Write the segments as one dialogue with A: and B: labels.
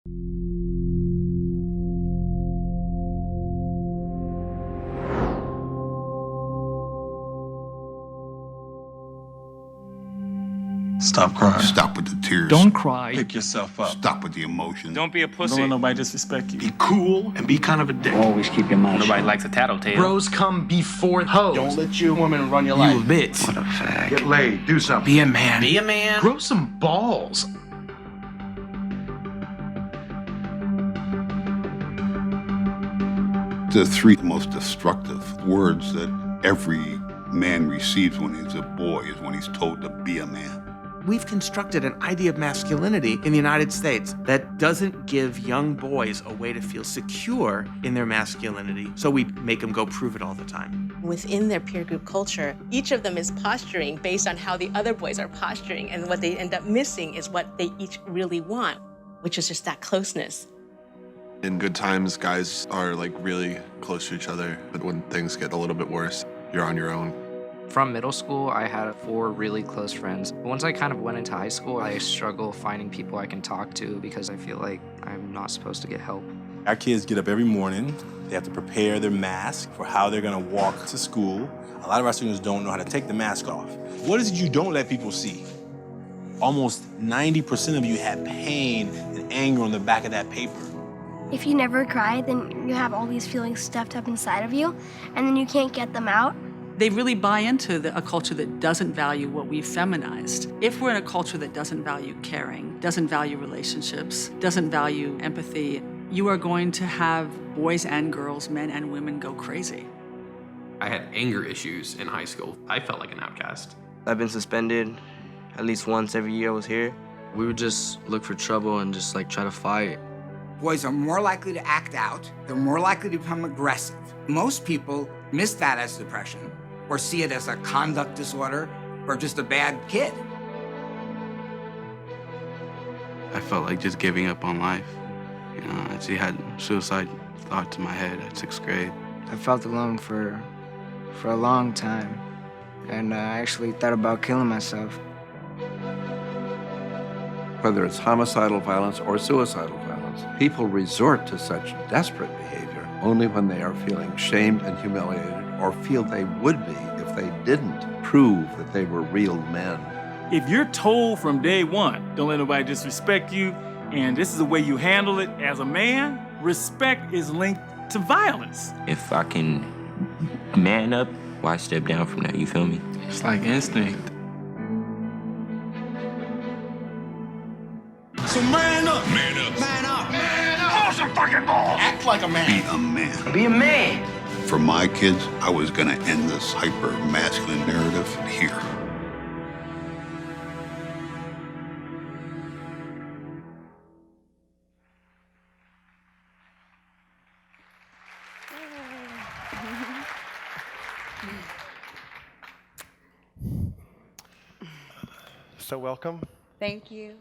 A: Stop crying.
B: Stop with the tears.
C: Don't cry.
A: Pick yourself up.
B: Stop with the emotion.
D: Don't be a pussy.
A: Don't let nobody disrespect you.
B: Be cool and be kind of a dick.
E: Always keep your mouth
D: Nobody
E: shut.
D: likes a tattletale.
F: Bros come before hoes.
A: Don't let your woman run your life.
D: You a bitch.
E: What a fag.
B: Get laid. Do something.
D: Be a man.
F: Be a man. Grow some balls.
B: The three most destructive words that every man receives when he's a boy is when he's told to be a man.
G: We've constructed an idea of masculinity in the United States that doesn't give young boys a way to feel secure in their masculinity, so we make them go prove it all the time.
H: Within their peer group culture, each of them is posturing based on how the other boys are posturing, and what they end up missing is what they each really want, which is just that closeness.
I: In good times, guys are like really close to each other, but when things get a little bit worse, you're on your own.
J: From middle school, I had 4 really close friends. Once I kind of went into high school, I struggle finding people I can talk to because I feel like I'm not supposed to get help.
K: Our kids get up every morning. They have to prepare their mask for how they're gonna walk to school. A lot of our students don't know how to take the mask off. What is it you don't let people see? Almost 90% of you have pain and anger on the back of that paper.
L: If you never cry, then you have all these feelings stuffed up inside of you, and then you can't get them out.
M: They really buy into a culture that doesn't value what we've feminized. If we're in a culture that doesn't value caring, doesn't value relationships, doesn't value empathy, you are going to have boys and girls, men and women go crazy.
D: I had anger issues in high school. I felt like an outcast.
N: I've been suspended at least once every year I was here.
J: We would just look for trouble and just like try to fight.
O: Boys are more likely to act out. They're more likely to become aggressive. Most people miss that as depression or see it as a conduct disorder or just a bad kid.
P: I felt like just giving up on life. You know, I actually had suicide thoughts in my head at 6th grade.
E: I felt alone for a long time, and I actually thought about killing myself.
Q: Whether it's homicidal violence or suicidal violence, people resort to such desperate behavior only when they are feeling shamed and humiliated or feel they would be if they didn't prove that they were real men.
C: If you're told from day one, don't let nobody disrespect you, and this is the way you handle it as a man, respect is linked to violence.
R: If I can man up, why step down from that, you feel me?
P: It's like instinct.
A: So man up.
F: Man up.
A: Man up. Man up. Pull some fucking balls. Act like a man.
B: Be a man.
E: Be a man.
B: For my kids, I was gonna end this hyper-masculine narrative here.
S: So welcome.
T: Thank you.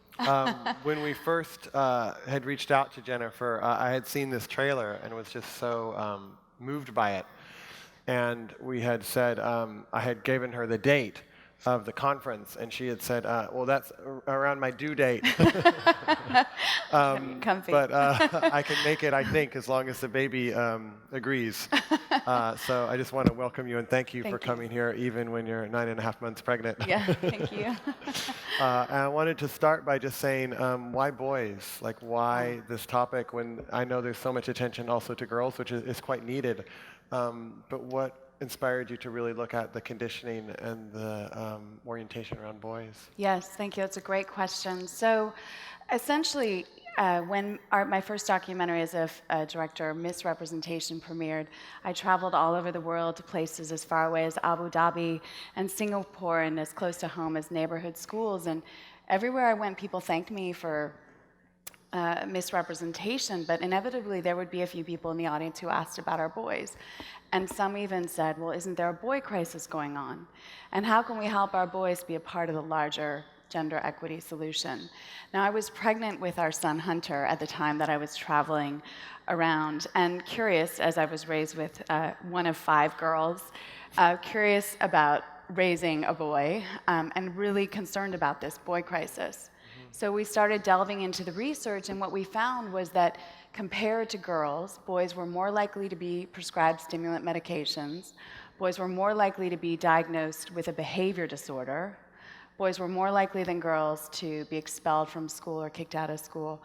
S: When we first had reached out to Jennifer, I had seen this trailer and was just so moved by it. And we had said, I had given her the date of the conference, and she had said, well, that's around my due date.
T: Comfy.
S: But I can make it, I think, as long as the baby agrees. So I just want to welcome you and thank you for coming here, even when you're 9.5 months pregnant.
T: Yeah, thank you.
S: And I wanted to start by just saying, why boys? Like, why this topic when I know there's so much attention also to girls, which is quite needed. But what inspired you to really look at the conditioning and the orientation around boys?
T: Yes, thank you. That's a great question. So essentially, when my first documentary as a director, Misrepresentation, premiered, I traveled all over the world to places as far away as Abu Dhabi and Singapore and as close to home as neighborhood schools. And everywhere I went, people thanked me for misrepresentation, but inevitably there would be a few people in the audience who asked about our boys. And some even said, well, isn't there a boy crisis going on? And how can we help our boys be a part of the larger gender equity solution? Now, I was pregnant with our son Hunter at the time that I was traveling around, and curious, as I was raised with one of 5 girls, curious about raising a boy, and really concerned about this boy crisis. So we started delving into the research, and what we found was that compared to girls, boys were more likely to be prescribed stimulant medications, boys were more likely to be diagnosed with a behavior disorder, boys were more likely than girls to be expelled from school or kicked out of school,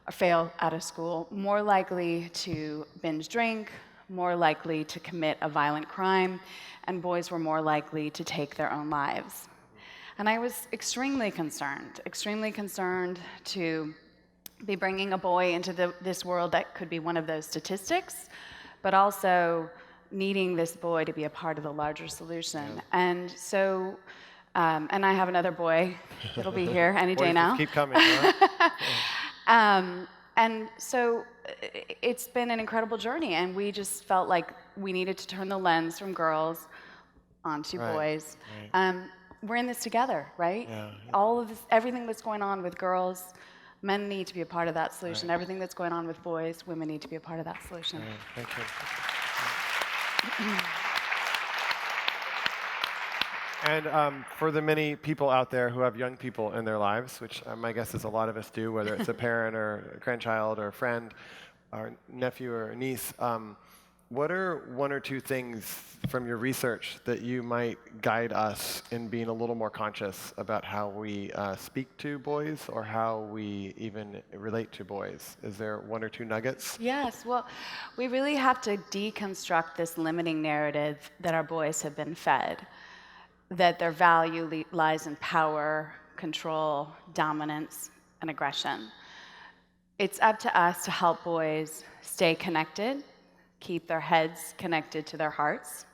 T: or fail out of school, more likely to binge drink, more likely to commit a violent crime, and boys were more likely to take their own lives. And I was extremely concerned to be bringing a boy into this world that could be one of those statistics, but also needing this boy to be a part of the larger solution. Yeah. And so, and I have another boy that'll be here any day now.
S: Keep coming, huh?
T: And so it's been an incredible journey, and we just felt like we needed to turn the lens from girls onto boys. Right. We're in this together, right? Yeah. All of this, everything that's going on with girls, men need to be a part of that solution. Right. Everything that's going on with boys, women need to be a part of that solution.
S: Right. Thank you. And for the many people out there who have young people in their lives, which my guess is a lot of us do, whether it's a parent or a grandchild or a friend or nephew or a niece, what are one or two things from your research that you might guide us in being a little more conscious about how we speak to boys or how we even relate to boys? Is there one or two nuggets?
T: Yes, well, we really have to deconstruct this limiting narrative that our boys have been fed, that their value lies in power, control, dominance, and aggression. It's up to us to help boys stay connected, keep their heads connected to their hearts,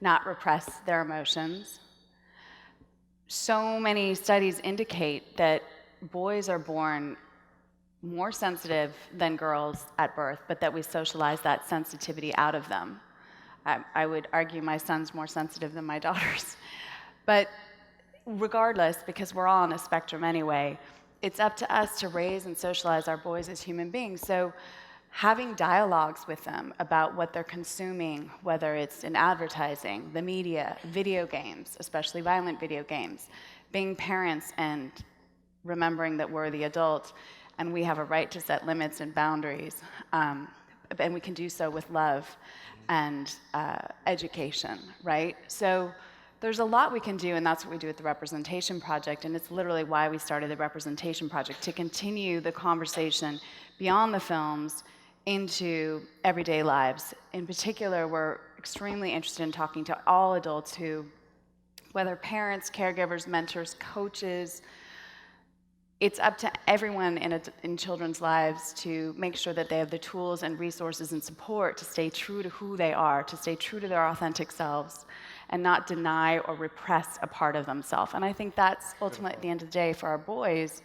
T: not repress their emotions. So many studies indicate that boys are born more sensitive than girls at birth, but that we socialize that sensitivity out of them. I would argue my son's more sensitive than my daughter's. But regardless, because we're all on a spectrum anyway, it's up to us to raise and socialize our boys as human beings. So having dialogues with them about what they're consuming, whether it's in advertising, the media, video games, especially violent video games, being parents and remembering that we're the adult and we have a right to set limits and boundaries, and we can do so with love and education, right? So there's a lot we can do, and that's what we do at the Representation Project, and it's literally why we started the Representation Project, to continue the conversation beyond the films into everyday lives. In particular, we're extremely interested in talking to all adults who, whether parents, caregivers, mentors, coaches, it's up to everyone in children's lives to make sure that they have the tools and resources and support to stay true to who they are, to stay true to their authentic selves, and not deny or repress a part of themselves. And I think that's ultimately, at the end of the day, for our boys,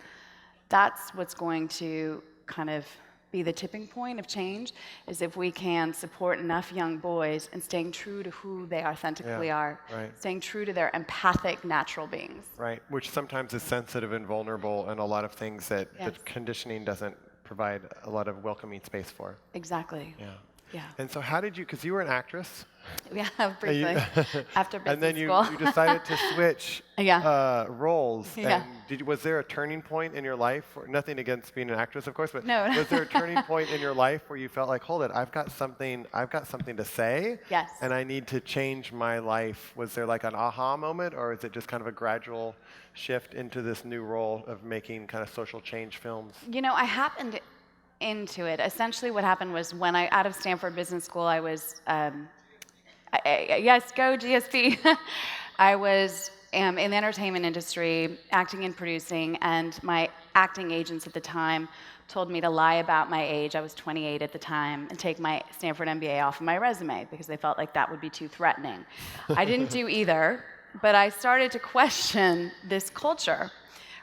T: that's what's going to kind of be the tipping point of change, is if we can support enough young boys in staying true to who they authentically are, staying true to their empathic, natural beings.
S: Right, which sometimes is sensitive and vulnerable, and a lot of things that the conditioning doesn't provide a lot of welcoming space for.
T: Exactly.
S: Yeah.
T: Yeah.
S: And so how did you, because you were an actress.
T: Yeah, briefly, after business
S: and then
T: school.
S: you decided to switch roles.
T: Yeah.
S: And was there a turning point in your life, or nothing against being an actress, of course, but
T: no.
S: Was there a turning point in your life where you felt like, hold it, I've got something to say,
T: yes,
S: and I need to change my life? Was there like an aha moment, or is it just kind of a gradual shift into this new role of making kind of social change films?
T: You know, I happened into it. Essentially what happened was when out of Stanford Business School, I was, yes, go GSP. I was in the entertainment industry, acting and producing, and my acting agents at the time told me to lie about my age, I was 28 at the time, and take my Stanford MBA off of my resume because they felt like that would be too threatening. I didn't do either, but I started to question this culture,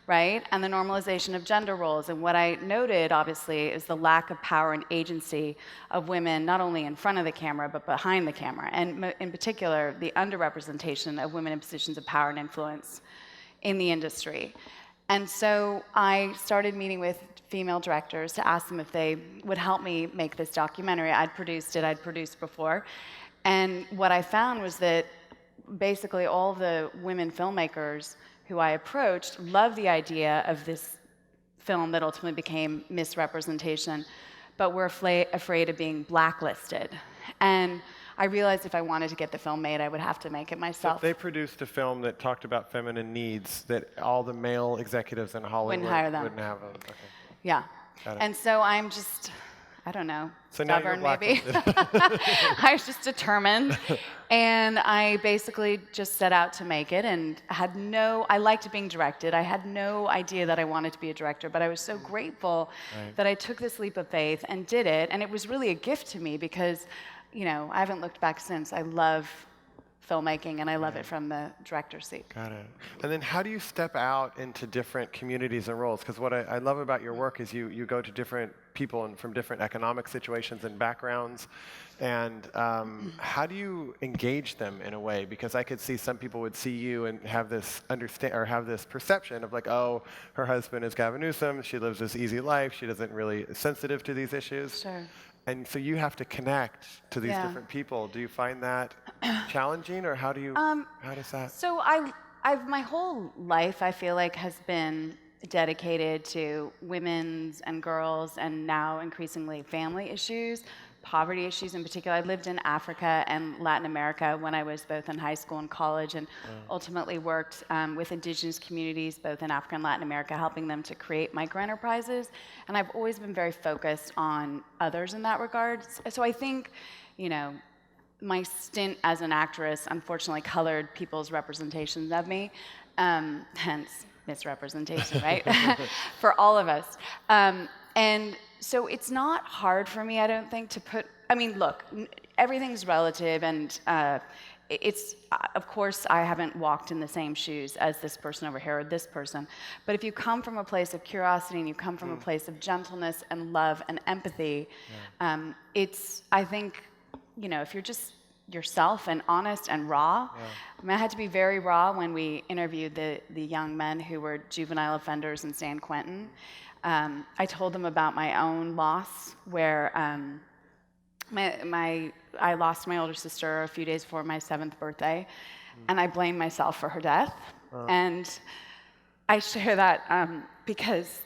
T: right? And the normalization of gender roles. And what I noted, obviously, is the lack of power and agency of women, not only in front of the camera, but behind the camera. And in particular, the underrepresentation of women in positions of power and influence in the industry. And so I started meeting with female directors to ask them if they would help me make this documentary. I'd produced before. And what I found was that basically all the women filmmakers who I approached loved the idea of this film that ultimately became Misrepresentation, but were afraid of being blacklisted. And I realized if I wanted to get the film made, I would have to make it
S: So
T: myself.
S: if they produced a film that talked about feminine needs, that all the male executives in Hollywood
T: Wouldn't hire them.
S: wouldn't have them. Okay.
T: Yeah.
S: Got it.
T: And so I'm just, I don't know,
S: So now you're
T: stubborn maybe. I was just determined. And I basically just set out to make it and I liked being directed. I had no idea that I wanted to be a director, but I was so grateful that I took this leap of faith and did it. And it was really a gift to me because, you know, I haven't looked back since. I love filmmaking and I love it from the director's seat.
S: Got it. And then how do you step out into different communities and roles? Because what I love about your work is you go to different people and from different economic situations and backgrounds. And how do you engage them in a way? Because I could see some people would see you and have this have this perception of like, oh, her husband is Gavin Newsom. She lives this easy life. She doesn't really sensitive to these issues.
T: Sure.
S: And so you have to connect to these different people. Do you find that challenging, or how does that?
T: So my whole life, I feel like, has been dedicated to women's and girls, and now increasingly family issues, poverty issues in particular. I lived in Africa and Latin America when I was both in high school and college, and ultimately worked with indigenous communities both in Africa and Latin America, helping them to create microenterprises. And I've always been very focused on others in that regard. So I think, you know, my stint as an actress unfortunately colored people's representations of me, hence misrepresentation, right? For all of us. And so it's not hard for me, I don't think, to put, I mean, look, everything's relative, and it's, of course, I haven't walked in the same shoes as this person over here or this person, but if you come from a place of curiosity and you come from a place of gentleness and love and empathy, it's, I think, you know, if you're just yourself and honest and raw. I mean, I had to be very raw when we interviewed the young men who were juvenile offenders in San Quentin. I told them about my own loss, where I lost my older sister a few days before my 7th birthday, and I blamed myself for her death. And I share that because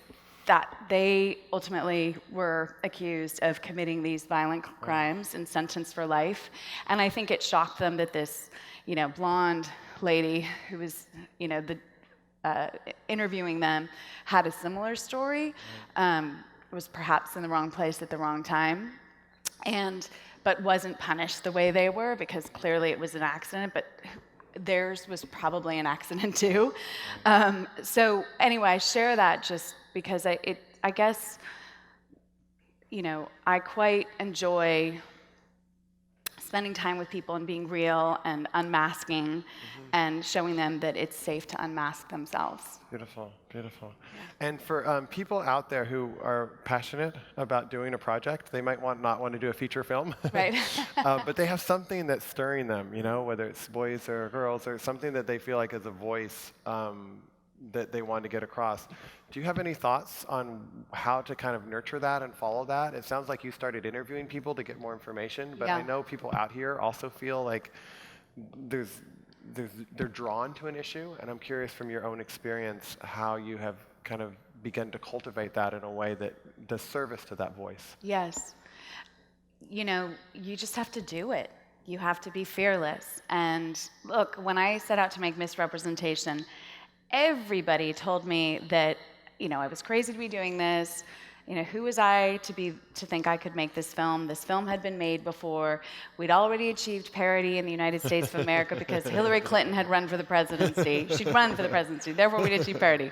T: that they ultimately were accused of committing these violent crimes and sentenced for life. And I think it shocked them that this, you know, blonde lady who was, you know, interviewing them had a similar story, was perhaps in the wrong place at the wrong time, but wasn't punished the way they were, because clearly it was an accident, but theirs was probably an accident too. So anyway, I share that just because I guess, you know, I quite enjoy spending time with people and being real and unmasking and showing them that it's safe to unmask themselves.
S: Beautiful, beautiful. Yeah. And for people out there who are passionate about doing a project, they might not want to do a feature film,
T: right?
S: But they have something that's stirring them, you know, whether it's boys or girls, or something that they feel like is a voice that they want to get across. Do you have any thoughts on how to kind of nurture that and follow that? It sounds like you started interviewing people to get more information, but I know people out here also feel like they're drawn to an issue, and I'm curious from your own experience how you have kind of begun to cultivate that in a way that does service to that voice.
T: Yes. You know, you just have to do it. You have to be fearless. And look, when I set out to make Misrepresentation, everybody told me that, you know, I was crazy to be doing this. You know, who was I to think I could make this film? This film had been made before. We'd already achieved parity in the United States of America because Hillary Clinton had run for the presidency. She'd run for the presidency, therefore we'd achieved parity.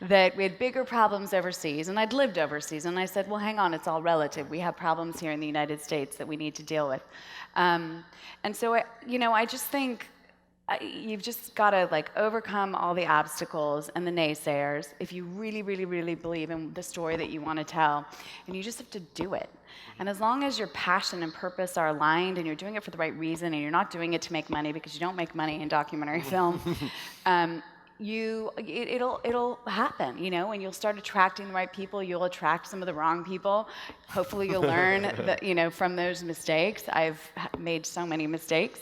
T: That we had bigger problems overseas, and I'd lived overseas, and I said, well, hang on, it's all relative. We have problems here in the United States that we need to deal with. And so, you know, I just think, you've just got to like overcome all the obstacles and the naysayers if you really, really, really believe in the story that you want to tell, and you just have to do it. And as long as your passion and purpose are aligned and you're doing it for the right reason and you're not doing it to make money, because you don't make money in documentary film, it'll happen, you know, and you'll start attracting the right people. You'll attract some of the wrong people. Hopefully, you'll learn that, you know, from those mistakes. I've made so many mistakes,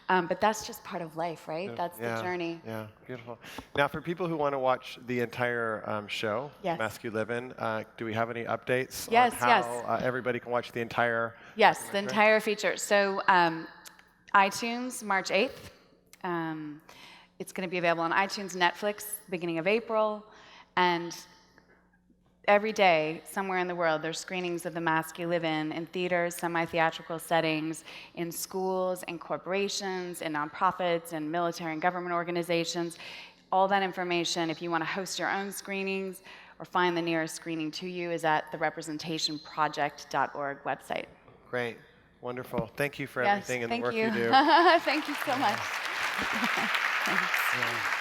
T: but that's just part of life, right? That's the journey.
S: Yeah, beautiful. Now, for people who want to watch the entire show,
T: Yes.
S: Masculivin, do we have any updates
T: Yes,
S: on how everybody can watch the entire?
T: Yes, the entire feature. So, iTunes, March 8th. It's going to be available on iTunes, Netflix, beginning of April, and every day, somewhere in the world, there's screenings of The Mask You Live in theaters, semi-theatrical settings, in schools, in corporations, in nonprofits, in military and government organizations. All that information, if you want to host your own screenings or find the nearest screening to you, is at the representationproject.org website.
S: Great, wonderful. Thank you for everything and the work
T: you
S: do.
T: Thank you so much.
S: Yeah.